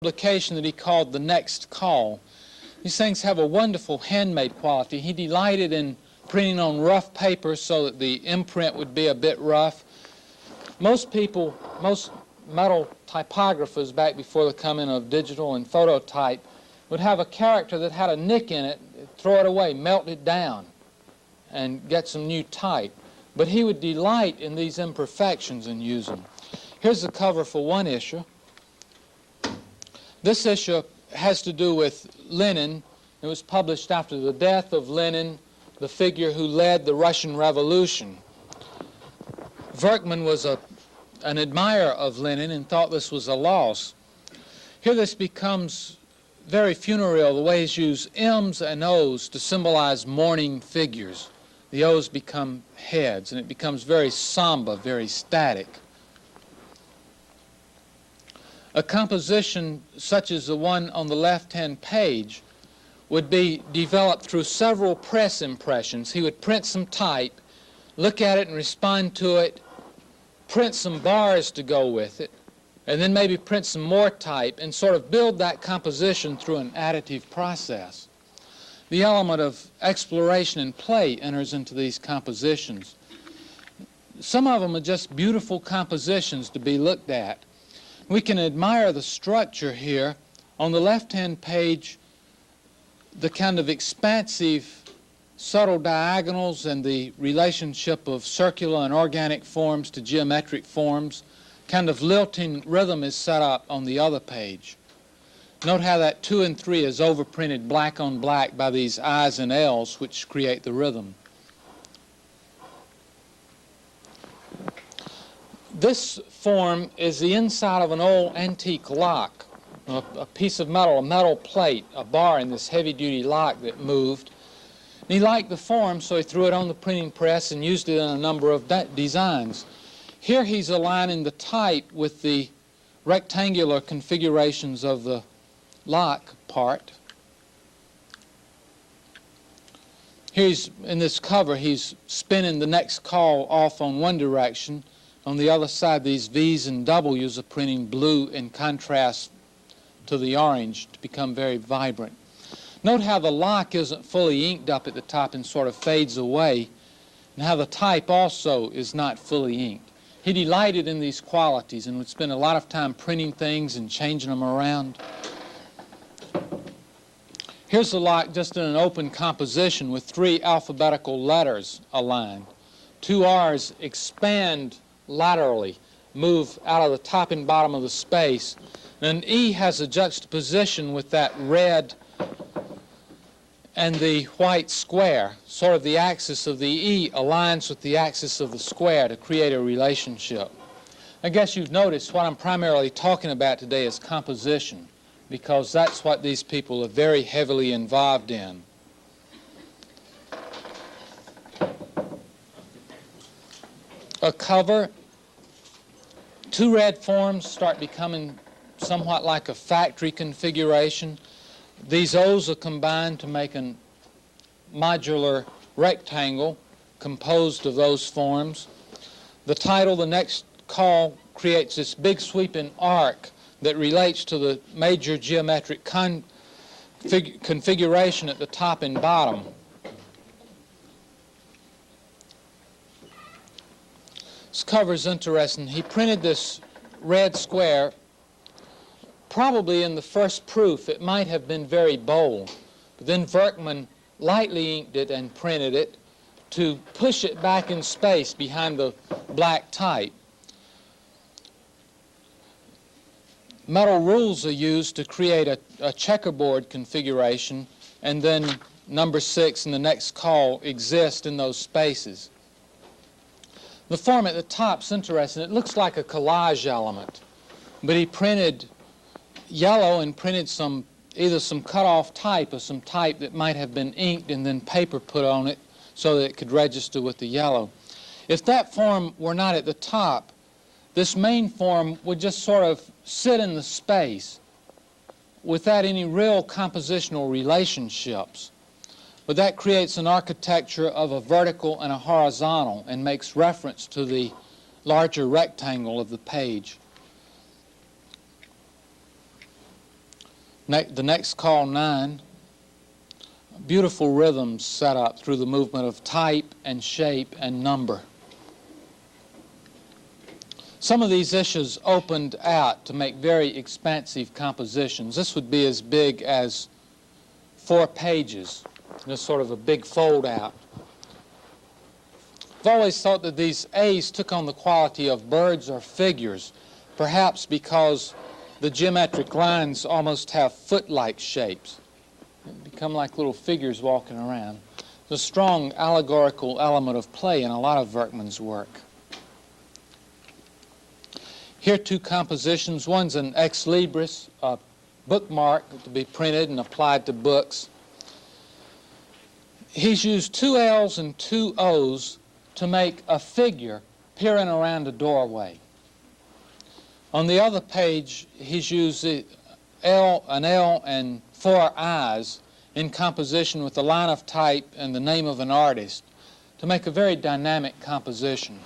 publication that he called The Next Call. These things have a wonderful handmade quality. He delighted in printing on rough paper so that the imprint would be a bit rough. Most metal typographers back before the coming of digital and phototype would have a character that had a nick in it, throw it away, melt it down, and get some new type. But he would delight in these imperfections and use them. Here's the cover for one issue. This issue has to do with Lenin. It was published after the death of Lenin, the figure who led the Russian Revolution. Verkman was an admirer of Lenin and thought this was a loss. Here this becomes very funereal, the way he's used M's and O's to symbolize mourning figures. The O's become heads, and it becomes very somber, very static. A composition such as the one on the left-hand page would be developed through several press impressions. He would print some type, look at it and respond to it, print some bars to go with it, and then maybe print some more type and sort of build that composition through an additive process. The element of exploration and play enters into these compositions. Some of them are just beautiful compositions to be looked at. We can admire the structure here. On the left-hand page, the kind of expansive, subtle diagonals and the relationship of circular and organic forms to geometric forms. Kind of lilting rhythm is set up on the other page. Note how that 2 and 3 is overprinted black on black by these I's and L's, which create the rhythm. This form is the inside of an old antique lock, a piece of metal, a metal plate, a bar in this heavy-duty lock that moved. And he liked the form, so he threw it on the printing press and used it in a number of designs. Here he's aligning the type with the rectangular configurations of the lock part. Here's, in this cover, he's spinning the next call off on one direction. On the other side, these V's and W's are printing blue in contrast to the orange to become very vibrant. Note how the lock isn't fully inked up at the top and sort of fades away, and how the type also is not fully inked. He delighted in these qualities and would spend a lot of time printing things and changing them around. Here's the lock just in an open composition with 3 alphabetical letters aligned. 2 R's expand laterally, move out of the top and bottom of the space. And E has a juxtaposition with that red and the white square. Sort of the axis of the E aligns with the axis of the square to create a relationship. I guess you've noticed what I'm primarily talking about today is composition, because that's what these people are very heavily involved in. A cover, 2 red forms start becoming somewhat like a factory configuration. These O's are combined to make a modular rectangle composed of those forms. The title, The Next Call, creates this big sweeping arc that relates to the major geometric configuration at the top and bottom. This cover is interesting. He printed this red square. Probably in the first proof it might have been very bold, but then Verkman lightly inked it and printed it to push it back in space behind the black type. Metal rules are used to create a checkerboard configuration, and then number 6 and the next call exist in those spaces. The form at the top is interesting. It looks like a collage element, but he printed yellow and printed either some cut-off type or some type that might have been inked and then paper put on it so that it could register with the yellow. If that form were not at the top, this main form would just sort of sit in the space without any real compositional relationships. But that creates an architecture of a vertical and a horizontal and makes reference to the larger rectangle of the page. The next call 9, beautiful rhythms set up through the movement of type and shape and number. Some of these issues opened out to make very expansive compositions. This would be as big as 4 pages, just sort of a big fold out. I've always thought that these A's took on the quality of birds or figures, perhaps because the geometric lines almost have foot-like shapes. They become like little figures walking around. There's a strong allegorical element of play in a lot of Werkman's work. Here 2 compositions. One's an ex libris, a bookmark to be printed and applied to books. He's used 2 L's and 2 O's to make a figure peering around a doorway. On the other page, he's used an L and 4 I's in composition with a line of type and the name of an artist to make a very dynamic composition.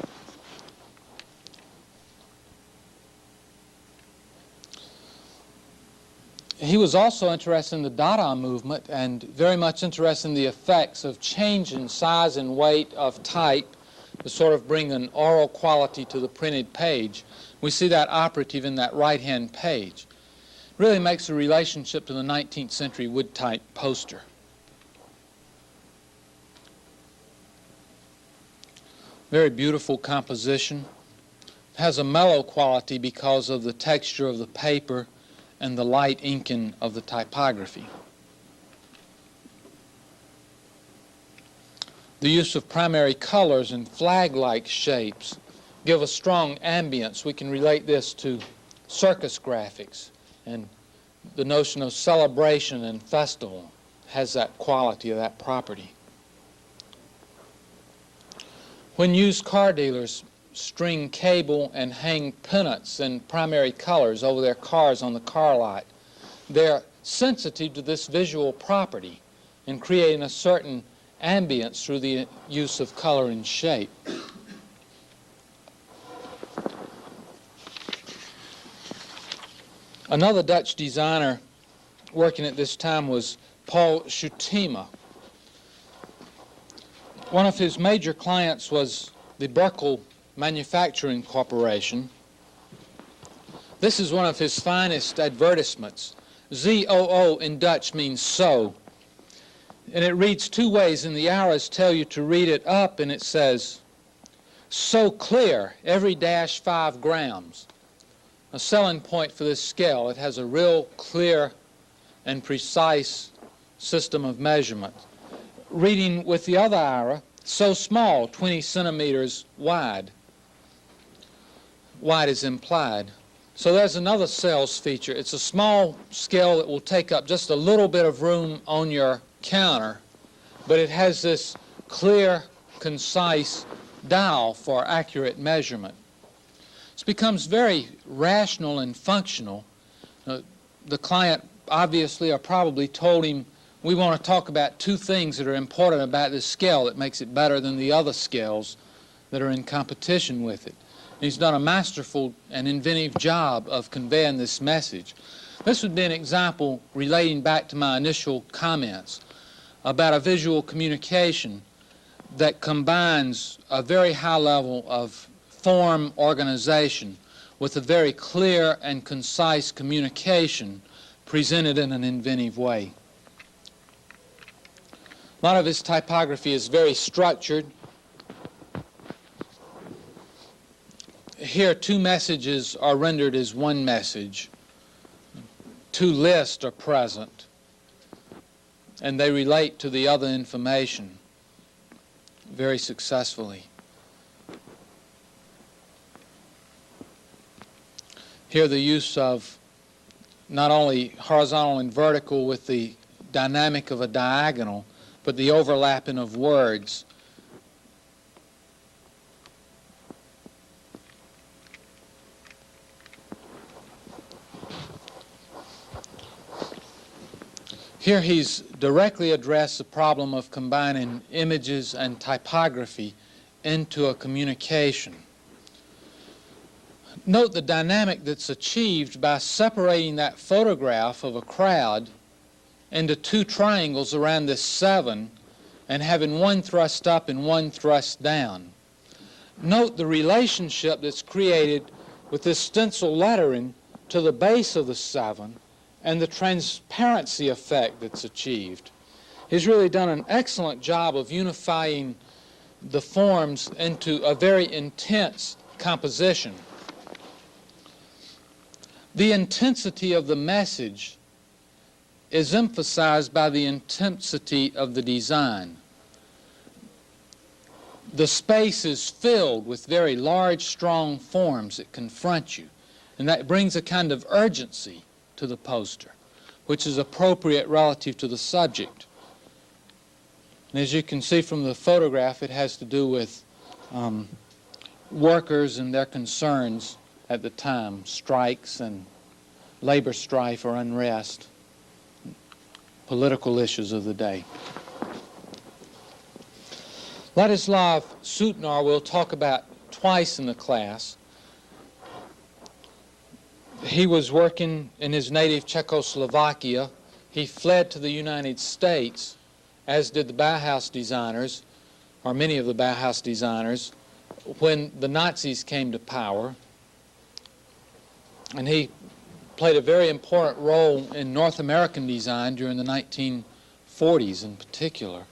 He was also interested in the Dada movement and very much interested in the effects of change in size and weight of type to sort of bring an oral quality to the printed page. We see that operative in that right-hand page. It really makes a relationship to the 19th century wood type poster. Very beautiful composition. It has a mellow quality because of the texture of the paper and the light inking of the typography. The use of primary colors and flag-like shapes give a strong ambience. We can relate this to circus graphics, and the notion of celebration and festival has that quality, of that property. When used car dealers string cable and hang pennants in primary colors over their cars on the car lot, they're sensitive to this visual property in creating a certain ambience through the use of color and shape. Another Dutch designer working at this time was Paul Schutema. One of his major clients was the Berkel Manufacturing Corporation. This is one of his finest advertisements. ZOO in Dutch means so. And it reads 2 ways, and the arrows tell you to read it up, and it says, so clear, every dash 5 grams. A selling point for this scale. It has a real clear and precise system of measurement. Reading with the other arrow, so small, 20 centimeters wide. Wide is implied. So there's another sales feature. It's a small scale that will take up just a little bit of room on your counter, but it has this clear, concise dial for accurate measurement. It becomes very rational and functional. The client obviously or probably told him, we want to talk about 2 things that are important about this scale that makes it better than the other scales that are in competition with it. And he's done a masterful and inventive job of conveying this message. This would be an example relating back to my initial comments about a visual communication that combines a very high level of form organization with a very clear and concise communication presented in an inventive way. A lot of his typography is very structured. Here 2 messages are rendered as 1 message. 2 lists are present, and they relate to the other information very successfully. Here the use of not only horizontal and vertical with the dynamic of a diagonal, but the overlapping of words. Here he's directly addressed the problem of combining images and typography into a communication. Note the dynamic that's achieved by separating that photograph of a crowd into two triangles around this 7 and having one thrust up and one thrust down. Note the relationship that's created with this stencil lettering to the base of the 7 and the transparency effect that's achieved. He's really done an excellent job of unifying the forms into a very intense composition. The intensity of the message is emphasized by the intensity of the design. The space is filled with very large, strong forms that confront you, and that brings a kind of urgency to the poster, which is appropriate relative to the subject. And as you can see from the photograph, it has to do with workers and their concerns at the time, strikes and labor strife or unrest, political issues of the day. Ladislav Sutnar we'll talk about twice in the class. He was working in his native Czechoslovakia. He fled to the United States, as did the Bauhaus designers, or many of the Bauhaus designers, when the Nazis came to power. And he played a very important role in North American design during the 1940s in particular.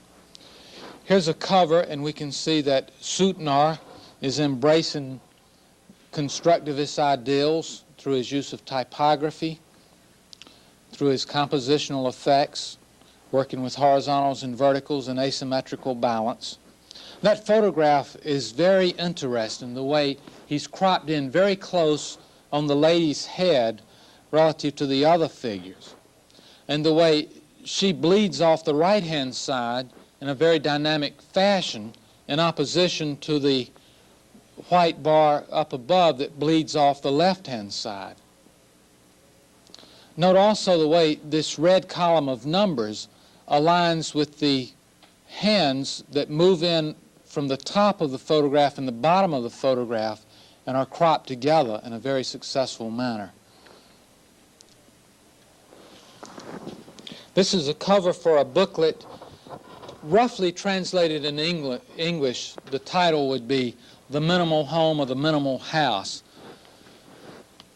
Here's a cover, and we can see that Sutnar is embracing constructivist ideals through his use of typography, through his compositional effects, working with horizontals and verticals and asymmetrical balance. That photograph is very interesting, the way he's cropped in very close on the lady's head relative to the other figures, and the way she bleeds off the right-hand side in a very dynamic fashion in opposition to the white bar up above that bleeds off the left-hand side. Note also the way this red column of numbers aligns with the hands that move in from the top of the photograph and the bottom of the photograph and are cropped together in a very successful manner. This is a cover for a booklet. Roughly translated in English, the title would be The Minimal Home or The Minimal House.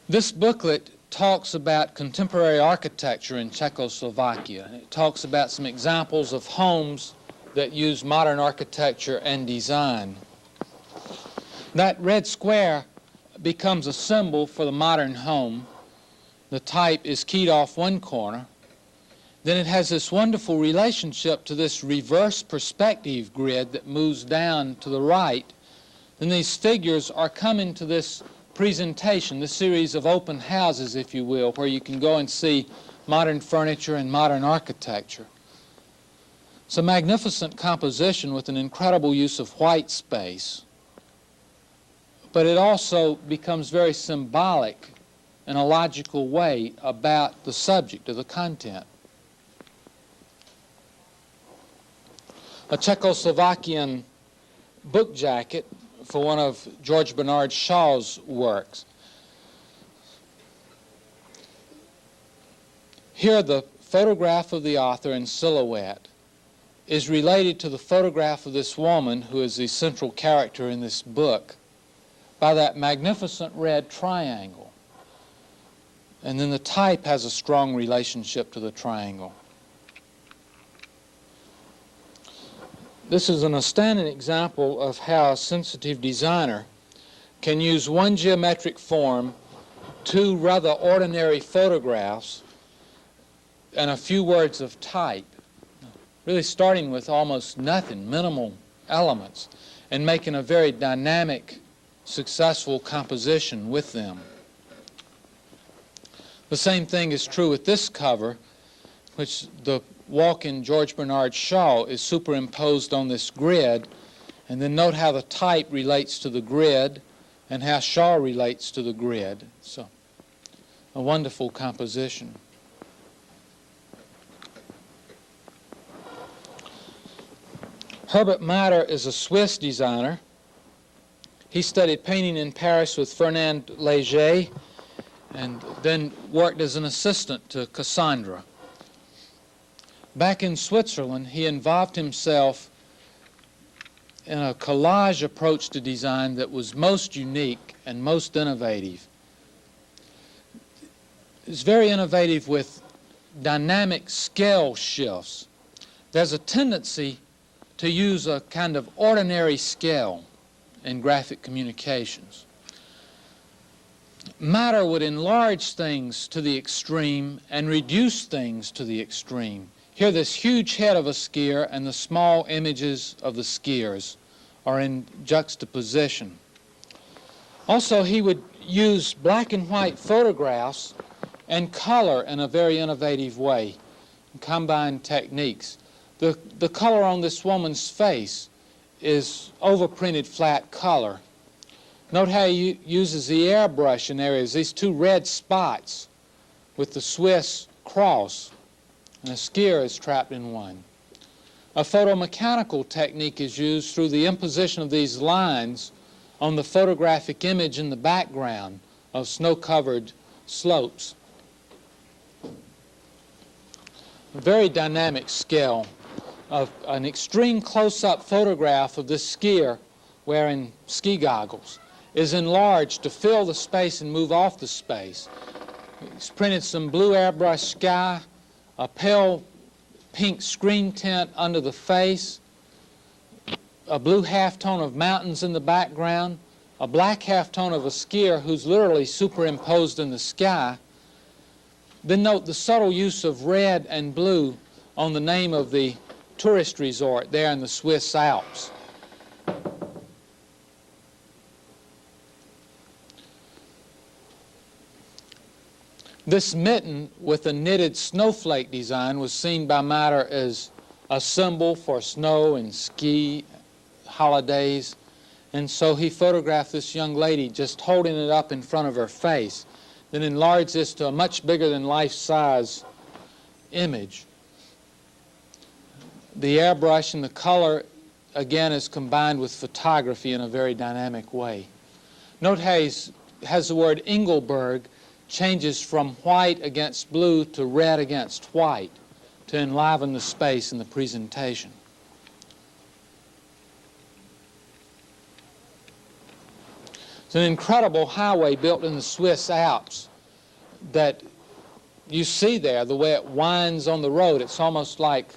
This booklet talks about contemporary architecture in Czechoslovakia. It talks about some examples of homes that use modern architecture and design. That red square becomes a symbol for the modern home. The type is keyed off one corner. Then it has this wonderful relationship to this reverse perspective grid that moves down to the right. Then these figures are coming to this presentation, this series of open houses, if you will, where you can go and see modern furniture and modern architecture. It's a magnificent composition with an incredible use of white space, but it also becomes very symbolic in a logical way about the subject of the content. A Czechoslovakian book jacket for one of George Bernard Shaw's works. Here the photograph of the author in silhouette is related to the photograph of this woman who is the central character in this book by that magnificent red triangle. And then the type has a strong relationship to the triangle. This is an outstanding example of how a sensitive designer can use one geometric form, two rather ordinary photographs, and a few words of type, really starting with almost nothing, minimal elements, and making a very dynamic, successful composition with them. The same thing is true with this cover, which the walk-in George Bernard Shaw is superimposed on this grid, and then note how the type relates to the grid and how Shaw relates to the grid. So, a wonderful composition. Herbert Mader is a Swiss designer. He studied painting in Paris with Fernand Léger and then worked as an assistant to Cassandra. Back in Switzerland, he involved himself in a collage approach to design that was most unique and most innovative. It's very innovative with dynamic scale shifts. There's a tendency to use a kind of ordinary scale in graphic communications. Matter would enlarge things to the extreme and reduce things to the extreme. Here, this huge head of a skier and the small images of the skiers are in juxtaposition. Also, he would use black and white photographs and color in a very innovative way, combine techniques. The color on this woman's face is overprinted flat color. Note how he uses the airbrush in areas, these two red spots with the Swiss cross, and a skier is trapped in one. A photomechanical technique is used through the imposition of these lines on the photographic image in the background of snow-covered slopes. A very dynamic scale of an extreme close-up photograph of this skier wearing ski goggles is enlarged to fill the space and move off the space. He's printed some blue airbrush sky, a pale pink screen tint under the face, a blue halftone of mountains in the background, a black halftone of a skier who's literally superimposed in the sky. Then note the subtle use of red and blue on the name of the tourist resort there in the Swiss Alps. This mitten with a knitted snowflake design was seen by Matter as a symbol for snow and ski holidays, and so he photographed this young lady just holding it up in front of her face, then enlarged this to a much bigger than life-size image. The airbrush and the color, again, is combined with photography in a very dynamic way. Note how he has the word Engelberg changes from white against blue to red against white to enliven the space in the presentation. It's an incredible highway built in the Swiss Alps that you see there, the way it winds on the road. It's almost like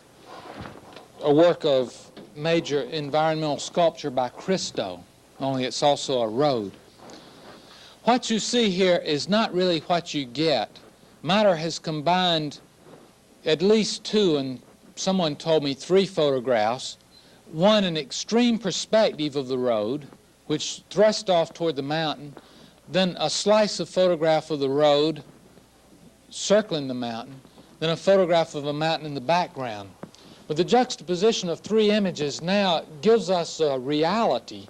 a work of major environmental sculpture by Christo, only it's also a road. What you see here is not really what you get. Matter has combined at least two, and someone told me 3 photographs. One, an extreme perspective of the road, which thrust off toward the mountain, then a slice of photograph of the road circling the mountain, then a photograph of a mountain in the background. But the juxtaposition of 3 images now gives us a reality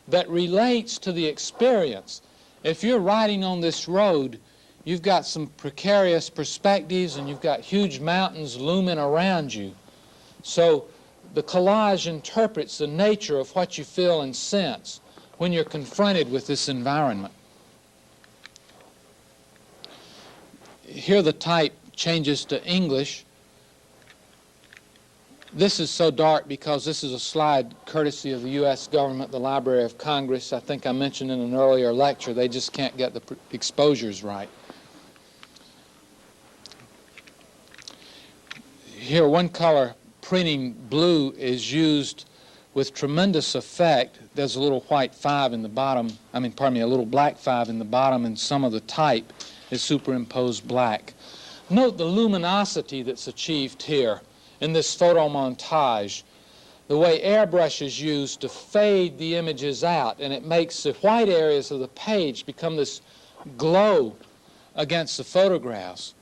that relates to the experience. If you're riding on this road, you've got some precarious perspectives and you've got huge mountains looming around you. So the collage interprets the nature of what you feel and sense when you're confronted with this environment. Here the type changes to English. This is so dark because this is a slide courtesy of the U.S. government, the Library of Congress. I think I mentioned in an earlier lecture, they just can't get the exposures right. Here, one color printing blue is used with tremendous effect. There's a little white 5 in the bottom, a little black 5 in the bottom, and some of the type is superimposed black. Note the luminosity that's achieved here in this photo montage, the way airbrush is used to fade the images out, and it makes the white areas of the page become this glow against the photographs.